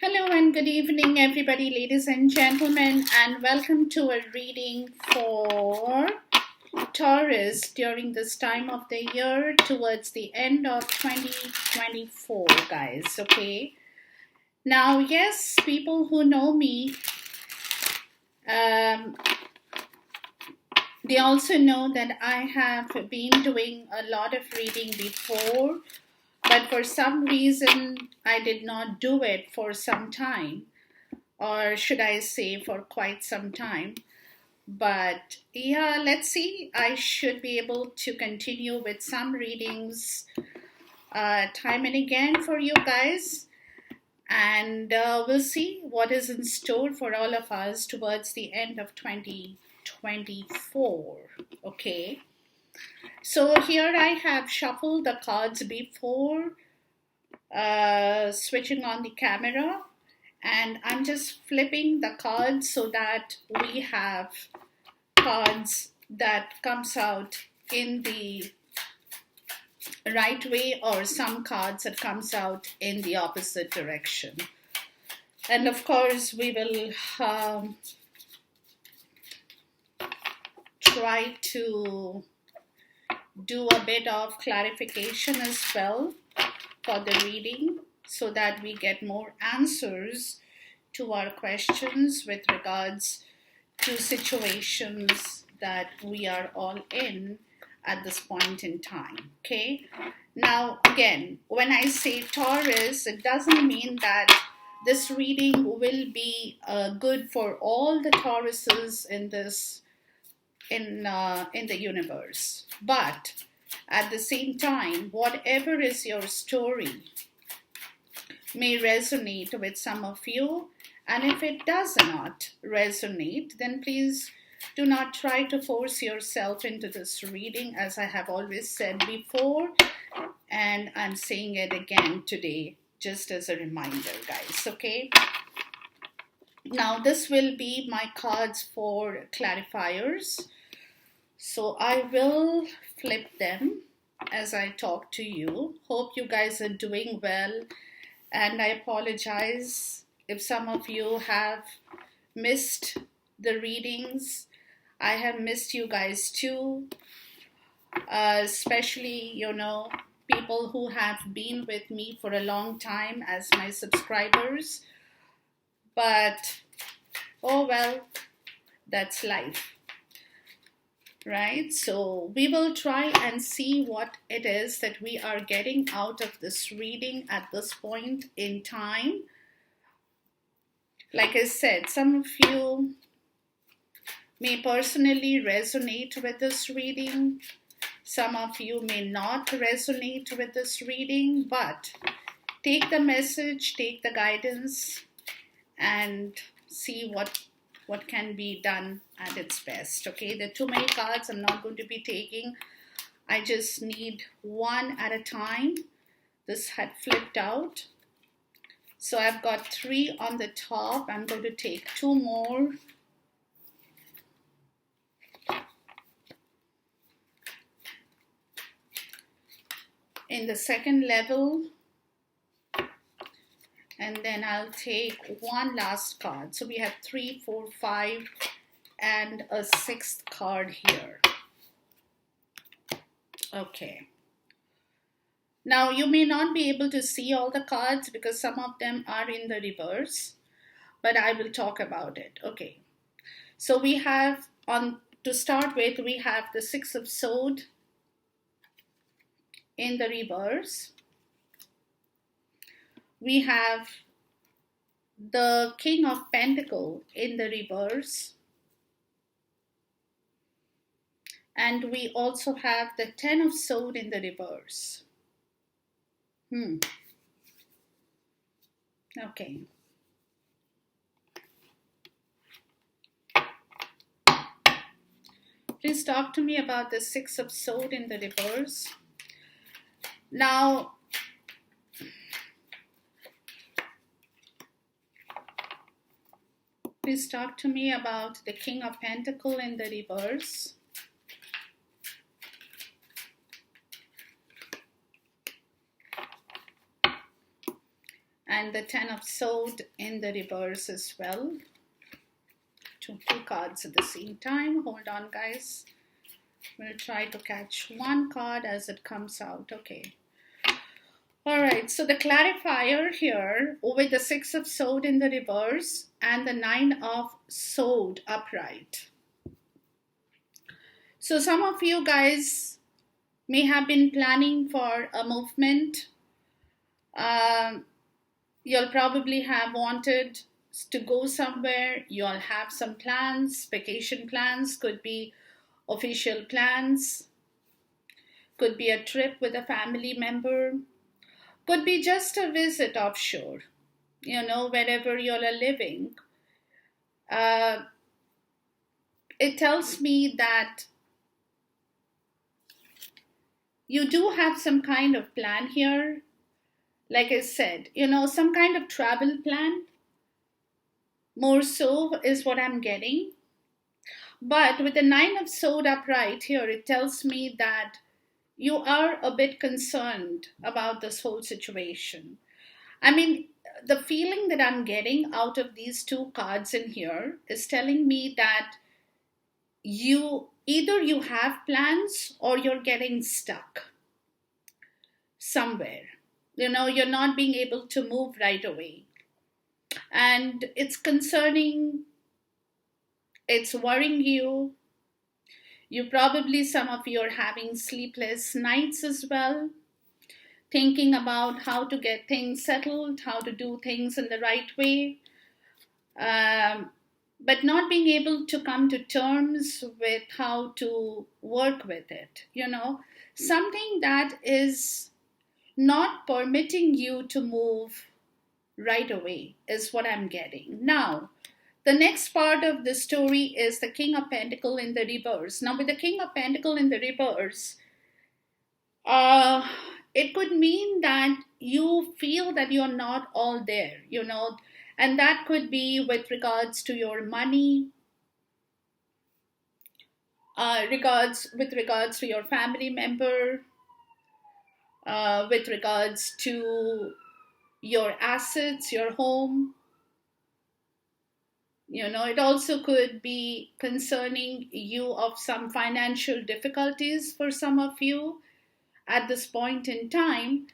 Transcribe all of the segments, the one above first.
Hello and good evening, everybody, ladies and gentlemen, and welcome to a reading for Taurus during this time of the year towards the end of 2024, guys. Okay. Now, yes, people who know me, they also know that I have been doing a lot of reading before, but for some reason I did not do it for some time, or should I say for quite some time. But yeah, let's see. I should be able to continue with some readings time and again for you guys. And we'll see what is in store for all of us towards the end of 2024. Okay. So here I have shuffled the cards before switching on the camera, and I'm just flipping the cards so that we have cards that comes out in the right way or some cards that comes out in the opposite direction. And of course we will try to do a bit of clarification as well for the reading so that we get more answers to our questions with regards to situations that we are all in at this point in time. Okay. Now, again, when I say Taurus, it doesn't mean that this reading will be good for all the Tauruses in the universe. But at the same time, whatever is your story may resonate with some of you. And if it does not resonate, then please do not try to force yourself into this reading, as I have always said before. And I'm saying it again today, just as a reminder, guys, okay? Now, this will be my cards for clarifiers. So I will flip them as I talk to you. Hope you guys are doing well. And I apologize if some of you have missed the readings. I have missed you guys too. Especially, people who have been with me for a long time as my subscribers. But, oh well, that's life. Right? So we will try and see what it is that we are getting out of this reading at this point in time. Like I said, some of you may personally resonate with this reading. Some of you may not resonate with this reading, but take the message, take the guidance, and see what can be done at its best. Okay, there are too many cards I'm not going to be taking. I just need one at a time. This had flipped out. So I've got 3 on the top. I'm going to take 2 more. In the second level. And then I'll take one last card. So we have 3, 4, 5, and a 6th card here. Okay. Now, you may not be able to see all the cards because some of them are in the reverse, but I will talk about it. Okay. So we have, to start with, we have the 6 of Swords in the reverse. We have the King of Pentacles in the reverse. And we also have the 10 of Swords in the reverse. Okay. Please talk to me about the 6 of Swords in the reverse. Now, please talk to me about the King of Pentacles in the reverse. and the Ten of Swords in the reverse as well. Two cards at the same time. Hold on, guys. We'll try to catch one card as it comes out. Okay. All right. So the clarifier here with the Six of Swords in the reverse and the Nine of Swords upright. So some of you guys may have been planning for a movement. You'll probably have wanted to go somewhere. You'll have some plans, vacation plans, could be official plans, could be a trip with a family member, could be just a visit offshore, wherever you're living. It tells me that you do have some kind of plan here. Like I said, some kind of travel plan, more so is what I'm getting. But with the Nine of Swords upright here, it tells me that you are a bit concerned about this whole situation. I mean, the feeling that I'm getting out of these two cards in here is telling me that either you have plans or you're getting stuck somewhere. You're not being able to move right away. And it's concerning, it's worrying you. Some of you are having sleepless nights as well, thinking about how to get things settled, how to do things in the right way, but not being able to come to terms with how to work with it. Something that is not permitting you to move right away is what I'm getting. Now, the next part of the story is the King of Pentacles in the reverse. Now, with the King of Pentacles in the reverse, it could mean that you feel that you're not all there, and that could be with regards to your money, with regards to your family member, with regards to your assets, your home. It also could be concerning you of some financial difficulties for some of you at this point in time.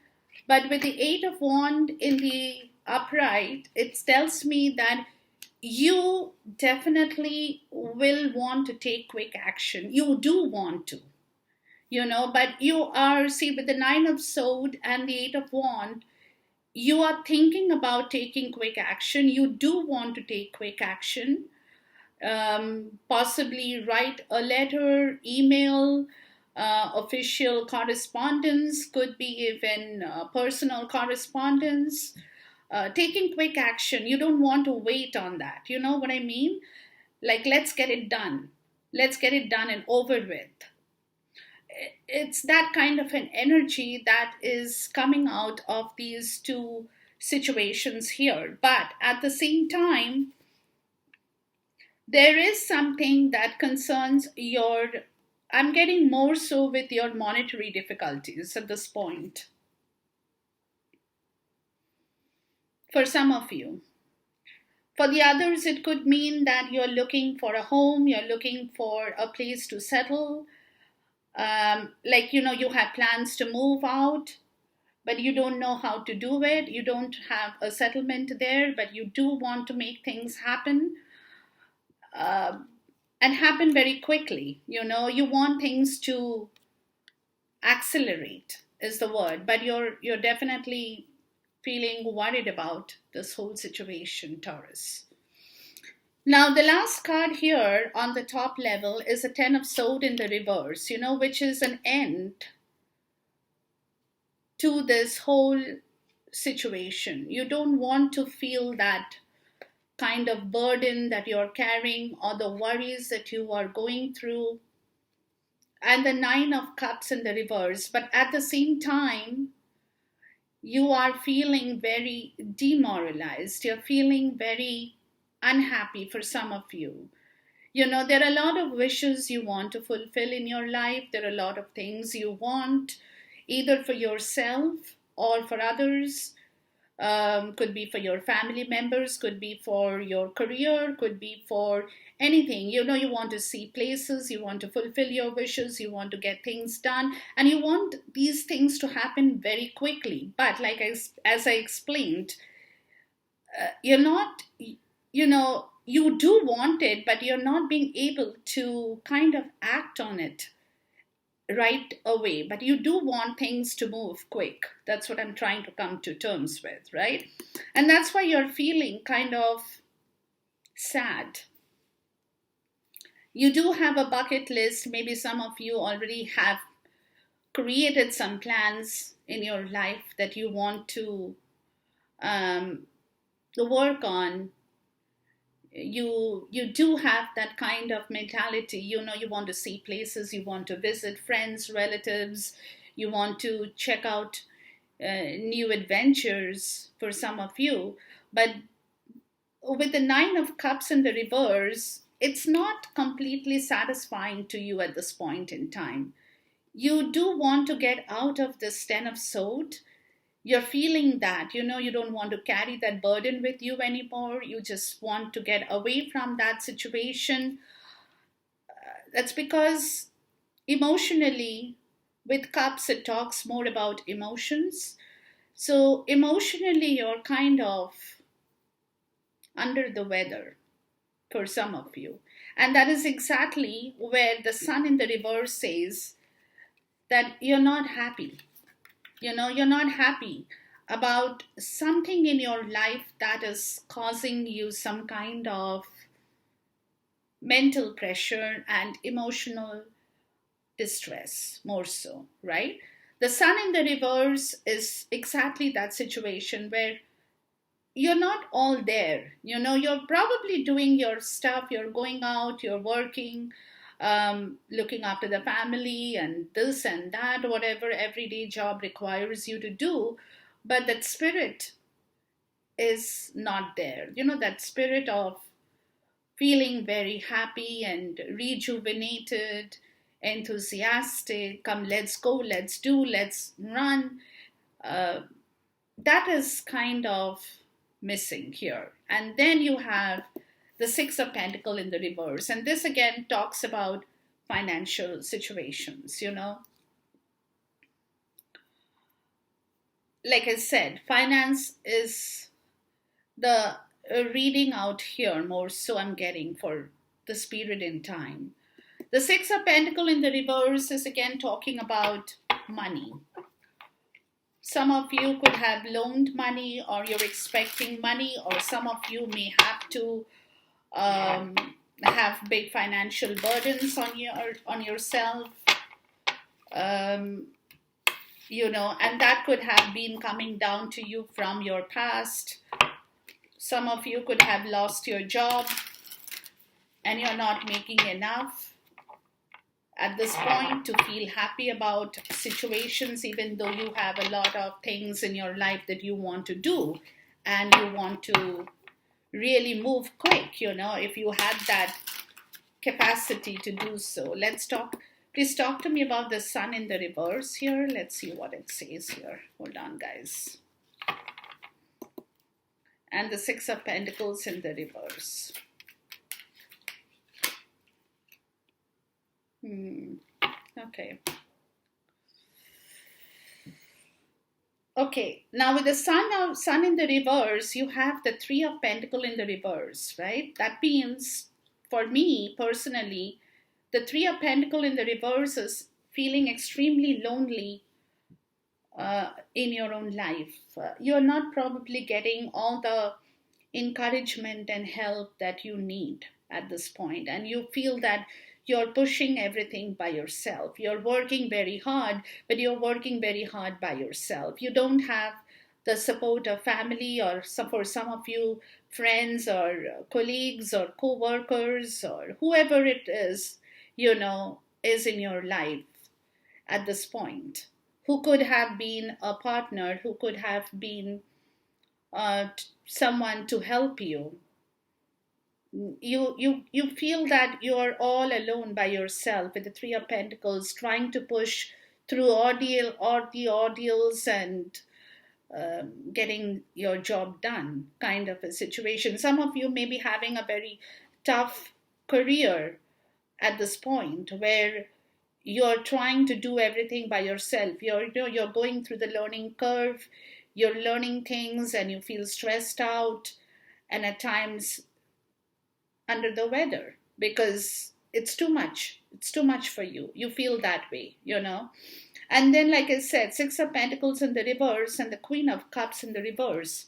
But with the Eight of Wands in the upright, it tells me that you definitely will want to take quick action. You do want to, but you are, with the Nine of Swords and the Eight of Wands, you are thinking about taking quick action. You do want to take quick action. Possibly write a letter, email, official correspondence, could be even personal correspondence. Taking quick action. You don't want to wait on that. You know what I mean? Like, let's get it done. Let's get it done and over with. It's that kind of an energy that is coming out of these two situations here. But at the same time, there is something that concerns I'm getting more so with your monetary difficulties at this point. For some of you. For the others, it could mean that you're looking for a home, you're looking for a place to settle. You have plans to move out, but you don't know how to do it. You don't have a settlement there, but you do want to make things happen, and happen very quickly. You want things to accelerate is the word, but you're definitely feeling worried about this whole situation, Taurus. Now, the last card here on the top level is a Ten of Swords in the reverse, which is an end to this whole situation. You don't want to feel that kind of burden that you're carrying or the worries that you are going through. And the Nine of Cups in the reverse. But at the same time, you are feeling very demoralized. You're feeling very unhappy for some of you. There are a lot of wishes you want to fulfill in your life. There are a lot of things you want, either for yourself or for others. could be for your family members, could be for your career, could be for anything. You want to see places, you want to fulfill your wishes, you want to get things done, and you want these things to happen very quickly. But as I explained, you're not, you do want it, but you're not being able to kind of act on it right away. But you do want things to move quick. That's what I'm trying to come to terms with, right? And that's why you're feeling kind of sad. You do have a bucket list. Maybe some of you already have created some plans in your life that you want to work on. You do have that kind of mentality. You want to see places, you want to visit friends, relatives, you want to check out new adventures for some of you. But with the Nine of Cups in the reverse, it's not completely satisfying to you at this point in time. You do want to get out of this Ten of Swords. You're feeling that, you don't want to carry that burden with you anymore. You just want to get away from that situation. That's because emotionally, with cups, it talks more about emotions. So emotionally, you're kind of under the weather for some of you. And that is exactly where the sun in the reverse says that you're not happy. You're not happy about something in your life that is causing you some kind of mental pressure and emotional distress, more so, right? The sun in the reverse is exactly that situation where you're not all there. You're probably doing your stuff, you're going out, you're working, looking after the family and this and that, whatever everyday job requires you to do. But that spirit is not there. That spirit of feeling very happy and rejuvenated, enthusiastic, come, let's go, let's do, let's run. That is kind of missing here. And then you have the Six of Pentacles in the reverse. And this again talks about financial situations, Like I said, finance is the reading out here more so I'm getting for this period in time. The Six of Pentacles in the reverse is again talking about money. Some of you could have loaned money, or you're expecting money, or some of you may have to have big financial burdens on yourself, and that could have been coming down to you from your past. Some of you could have lost your job and you're not making enough at this point to feel happy about situations, even though you have a lot of things in your life that you want to do and you want to really move quick, if you had that capacity to do so. Please talk to me about the sun in the reverse here. Let's see what it says here. Hold on, guys. And the Six of Pentacles in the reverse. Okay, now with the sun in the reverse, you have the Three of Pentacles in the reverse, right? That means, for me personally, the Three of Pentacles in the reverse is feeling extremely lonely in your own life. You're not probably getting all the encouragement and help that you need at this point, and you feel that you're pushing everything by yourself. You're working very hard, but you're working very hard by yourself. You don't have the support of family, or for some of you, friends or colleagues or co-workers or whoever it is, is in your life at this point, who could have been a partner, who could have been someone to help you. You feel that you're all alone by yourself with the Three of Pentacles, trying to push through all the ordeals and getting your job done kind of a situation. Some of you may be having a very tough career at this point where you're trying to do everything by yourself. You're going through the learning curve, you're learning things and you feel stressed out and at times under the weather because it's too much for you. You feel that way. And then, like I said, Six of Pentacles in the reverse and the Queen of Cups in the reverse.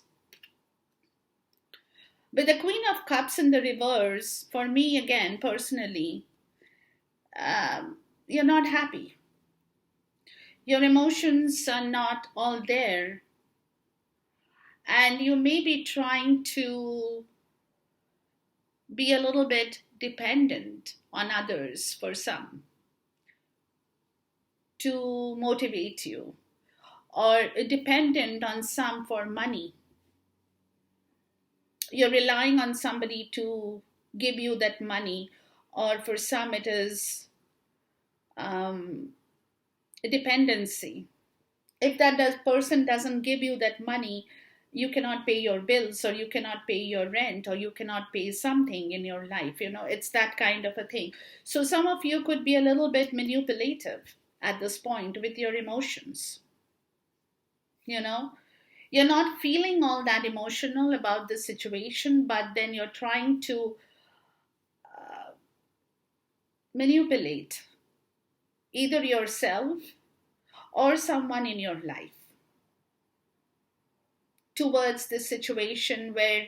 With the Queen of Cups in the reverse, for me, again, personally, you're not happy. Your emotions are not all there. And you may be trying to be a little bit dependent on others for some to motivate you, or dependent on some for money. You're relying on somebody to give you that money, or for some it is a dependency. If that person doesn't give you that money, you cannot pay your bills, or you cannot pay your rent, or you cannot pay something in your life. It's that kind of a thing. So some of you could be a little bit manipulative at this point with your emotions. You're not feeling all that emotional about the situation, but then you're trying to manipulate either yourself or someone in your life towards this situation where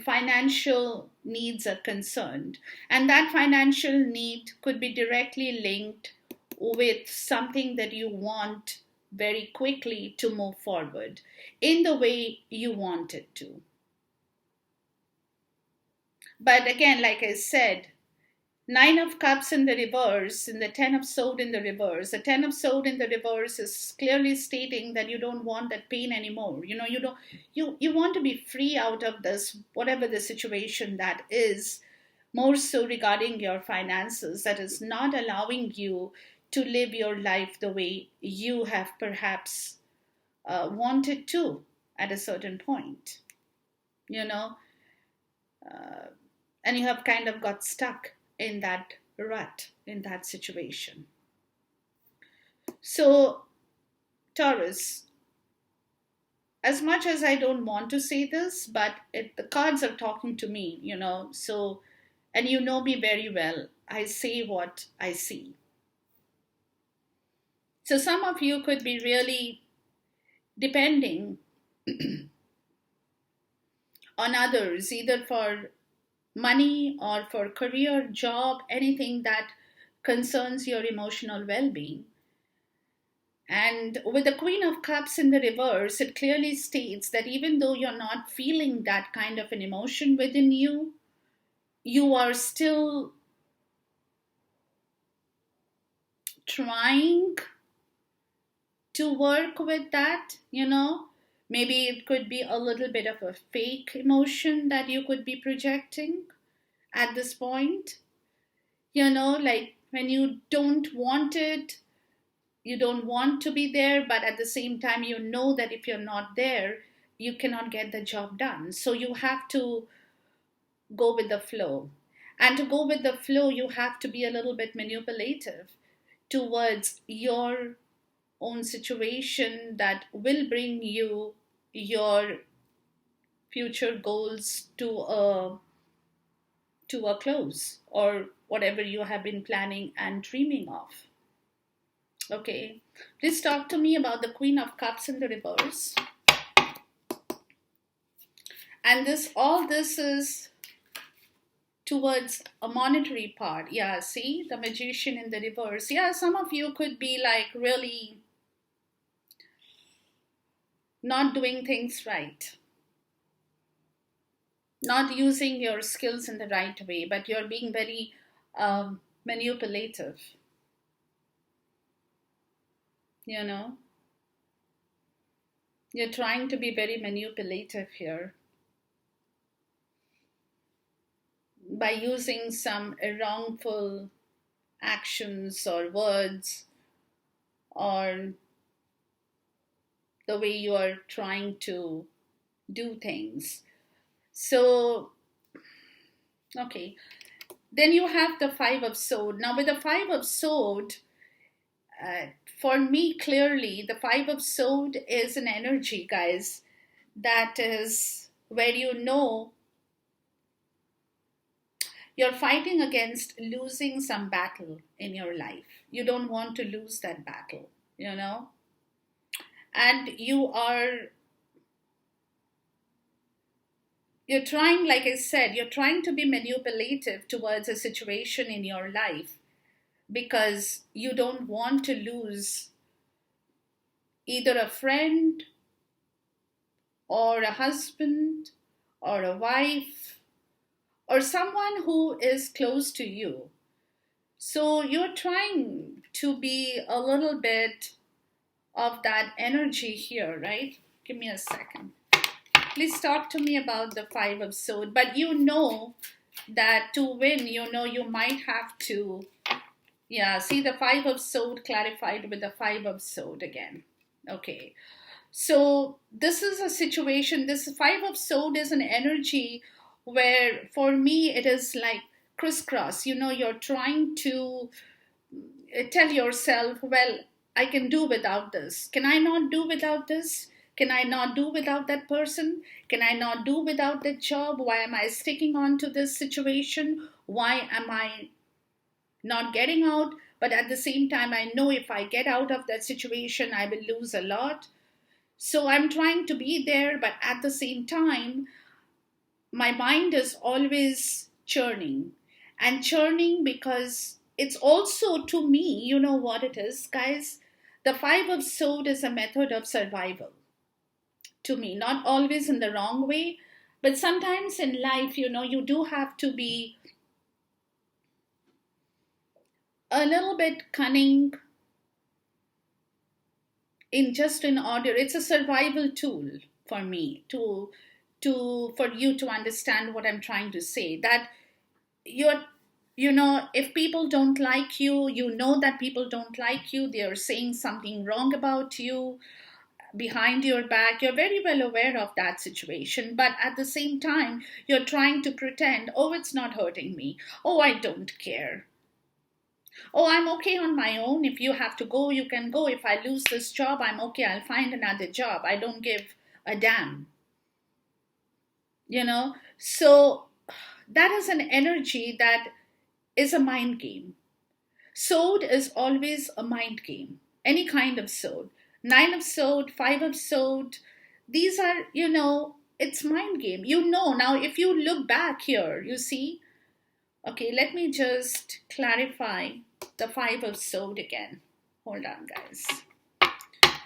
financial needs are concerned. And that financial need could be directly linked with something that you want very quickly to move forward in the way you want it to. But again, like I said, Nine of Cups in the reverse and the Ten of Swords in the reverse. The Ten of Swords in the reverse is clearly stating that you don't want that pain anymore. You want to be free out of this, whatever the situation that is, more so regarding your finances that is not allowing you to live your life the way you have perhaps wanted to at a certain point. And you have kind of got stuck in that rut, in that situation. So, Taurus, as much as I don't want to say this, but the cards are talking to me, so, and you know me very well, I say what I see. So some of you could be really depending on others, either for money or for career, job, anything that concerns your emotional well-being. And with the Queen of Cups in the reverse, it clearly states that even though you're not feeling that kind of an emotion within you, you are still trying to work with that. Maybe it could be a little bit of a fake emotion that you could be projecting at this point. Like when you don't want it, you don't want to be there, but at the same time, you know that if you're not there, you cannot get the job done. So you have to go with the flow. And to go with the flow, you have to be a little bit manipulative towards your own situation that will bring you your future goals to a close, or whatever you have been planning and dreaming of. Okay, please talk to me about the Queen of Cups in the reverse. And all this is towards a monetary part. Yeah, see, the Magician in the reverse. Yeah, some of you could be like really not doing things right, not using your skills in the right way, but you're being very manipulative. You're trying to be very manipulative here by using some wrongful actions or words, or the way you are trying to do things. So, okay. Then you have the Five of Sword. Now, with the Five of Sword, for me, clearly, the Five of Sword is an energy, guys, that is where you know you're fighting against losing some battle in your life. You don't want to lose that battle, you know? And you're trying, like I said, you're trying to be manipulative towards a situation in your life because you don't want to lose either a friend or a husband or a wife or someone who is close to you. So you're trying to be a little bit of that energy here, right? Give me a second. Please talk to me about the Five of Swords. But you know that to win, you know, you might have to, yeah, see the Five of Swords clarified with the Five of Swords again. Okay. So this is a situation, this Five of Swords is an energy where for me it is like crisscross. You know, you're trying to tell yourself, well, I can do without this. Can I not do without this? Can I not do without that person? Can I not do without that job? Why am I sticking on to this situation? Why am I not getting out? But at the same time, I know if I get out of that situation, I will lose a lot. So I'm trying to be there, but at the same time, my mind is always churning. And churning because it's also, to me, you know what it is, guys? The Five of Swords is a method of survival. To me, not always in the wrong way, but sometimes in life, you know, you do have to be a little bit cunning in order. It's a survival tool for me for you to understand what I'm trying to say, that you know, if people don't like you, you know that people don't like you, they're saying something wrong about you behind your back, you're very well aware of that situation, but at the same time you're trying to pretend, oh, it's not hurting me, oh, I don't care, oh, I'm okay on my own, if you have to go, you can go, if I lose this job, I'm okay, I'll find another job, I don't give a damn, you know. So that is an energy that is a mind game. Sword is always a mind game, any kind of sword. Nine of sword, five of sword, these are, you know, it's mind game. You know, now if you look back here, you see, okay, let me just clarify the Five of Sword again. Hold on, guys.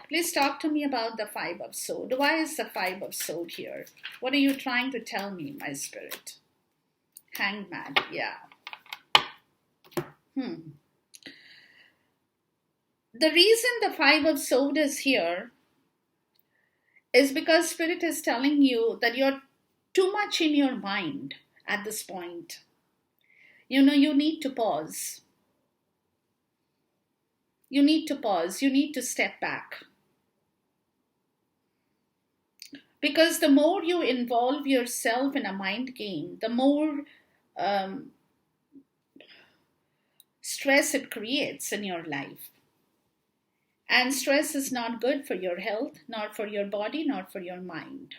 Please talk to me about the Five of Sword. Why is the Five of Sword here? What are you trying to tell me, my spirit? Hangman, yeah. The reason the Five of Sword is here is because Spirit is telling you that you're too much in your mind at this point. You know, you need to pause. You need to pause. You need to step back. Because the more you involve yourself in a mind game, the more stress it creates in your life. And stress is not good for your health, not for your body, not for your mind.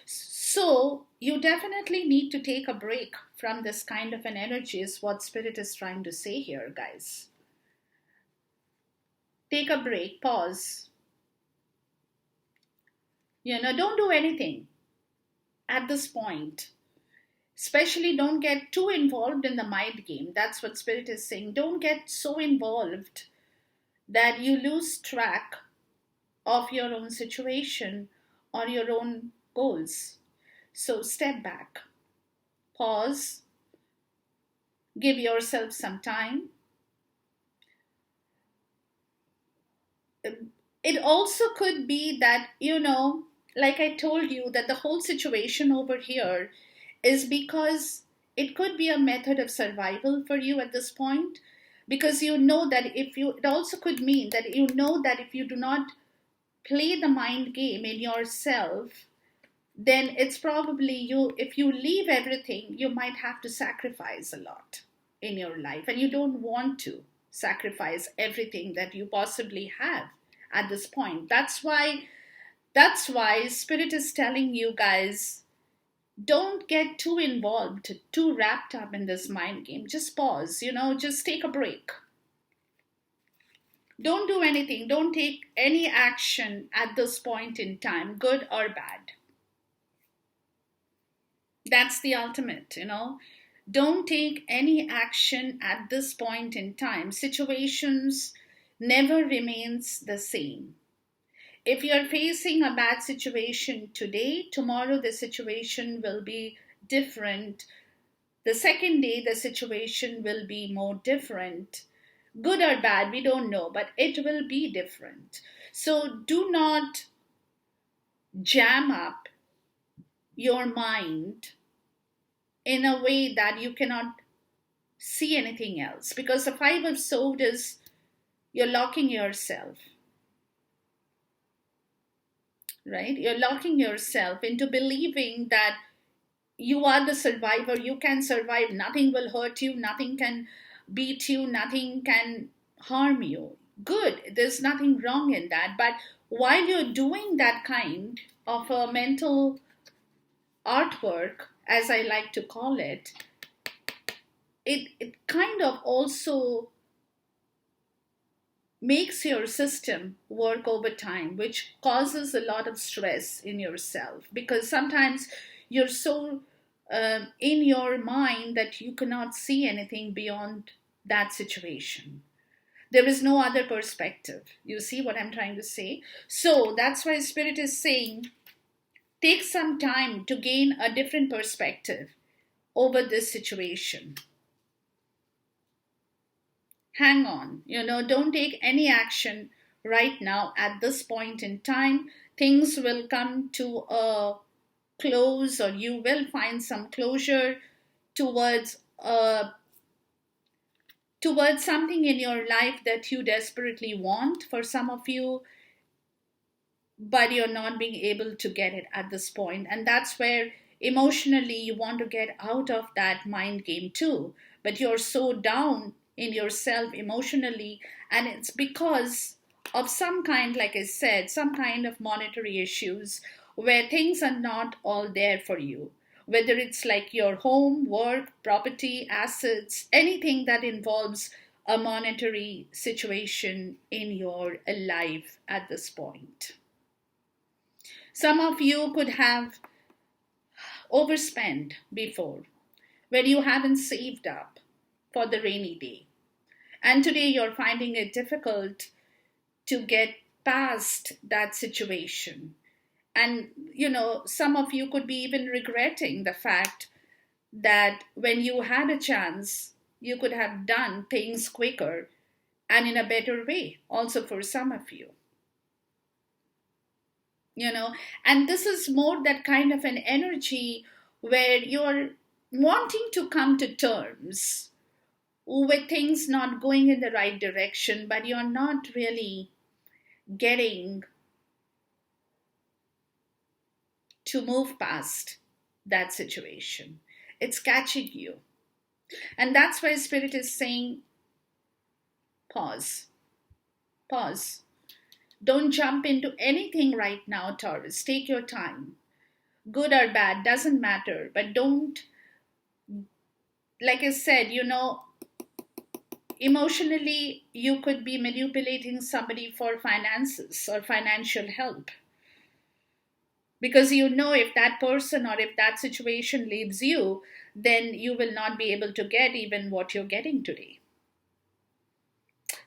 So you definitely need to take a break from this kind of an energy is what Spirit is trying to say here, guys. Take a break, pause. You know, don't do anything at this point. Especially don't get too involved in the mind game. That's what Spirit is saying. Don't get so involved that you lose track of your own situation or your own goals. So step back, pause, give yourself some time. It also could be that, you know, like I told you, that the whole situation over here is because it could be a method of survival for you at this point. Because you know that it also could mean that you know that if you do not play the mind game in yourself, then it's probably you, if you leave everything, you might have to sacrifice a lot in your life, and you don't want to sacrifice everything that you possibly have at this point. That's why spirit is telling you guys, don't get too involved, too wrapped up in this mind game. Just pause, just take a break. Don't do anything, don't take any action at this point in time, good or bad. That's the ultimate. Don't take any action at this point in time. Situations never remains the same. If you're facing a bad situation today, tomorrow the situation will be different. The second day the situation will be more different. Good or bad, we don't know, but it will be different. So do not jam up your mind in a way that you cannot see anything else. Because the Five of Swords is you're locking yourself, right? You're locking yourself into believing that you are the survivor, you can survive, nothing will hurt you, nothing can beat you, nothing can harm you. Good, there's nothing wrong in that. But while you're doing that kind of a mental artwork, as I like to call it, it kind of also makes your system work over time, which causes a lot of stress in yourself, because sometimes you're so in your mind that you cannot see anything beyond that situation. There is no other perspective. You see what I'm trying to say? So that's why Spirit is saying, take some time to gain a different perspective over this situation. Hang on, don't take any action right now at this point in time. Things will come to a close, or you will find some closure towards something in your life that you desperately want, for some of you, but you're not being able to get it at this point. And that's where emotionally you want to get out of that mind game too, but you're so down in yourself emotionally, and it's because of some kind, like I said, some kind of monetary issues where things are not all there for you, whether it's like your home, work, property, assets, anything that involves a monetary situation in your life at this point. Some of you could have overspent before, where you haven't saved up for the rainy day. And today you're finding it difficult to get past that situation. And, some of you could be even regretting the fact that when you had a chance, you could have done things quicker and in a better way, also for some of you. And this is more that kind of an energy where you're wanting to come to terms with things not going in the right direction, but you're not really getting to move past that situation. It's catching you. And that's why Spirit is saying, pause. Pause. Don't jump into anything right now, Taurus. Take your time. Good or bad, doesn't matter. But don't, like I said, emotionally, you could be manipulating somebody for finances or financial help. Because if that person or if that situation leaves you, then you will not be able to get even what you're getting today.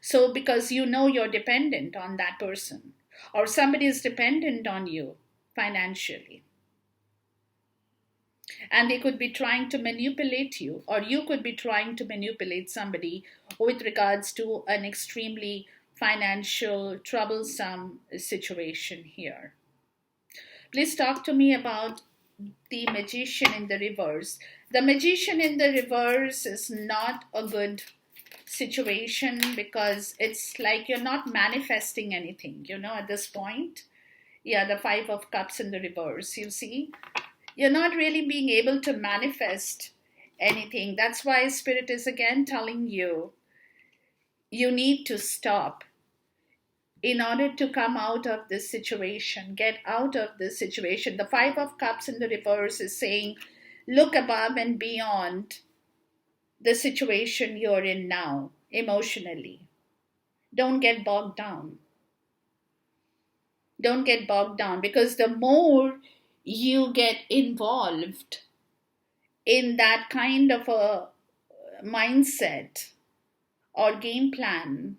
So because you're dependent on that person, or somebody is dependent on you financially. And they could be trying to manipulate you, or you could be trying to manipulate somebody with regards to an extremely financial, troublesome situation here. Please talk to me about the Magician in the reverse. The Magician in the reverse is not a good situation, because it's like you're not manifesting anything, at this point. Yeah, the Five of Cups in the reverse, you see. You're not really being able to manifest anything. That's why Spirit is again telling you, you need to stop in order to come out of this situation, get out of this situation. The Five of Cups in the reverse is saying, look above and beyond the situation you're in now, emotionally. Don't get bogged down. Don't get bogged down, because the more you get involved in that kind of a mindset or game plan,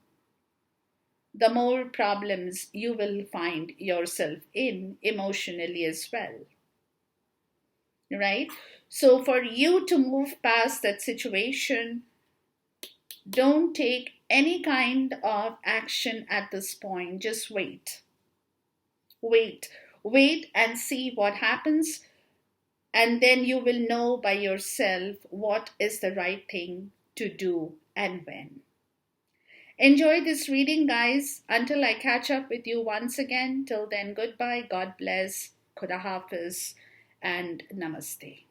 the more problems you will find yourself in emotionally as well. Right? So, for you to move past that situation, don't take any kind of action at this point. Just wait. Wait and see what happens, and then you will know by yourself what is the right thing to do and when. Enjoy this reading, guys. Until I catch up with you once again, till then, goodbye, God bless, Khuda Hafiz, and Namaste.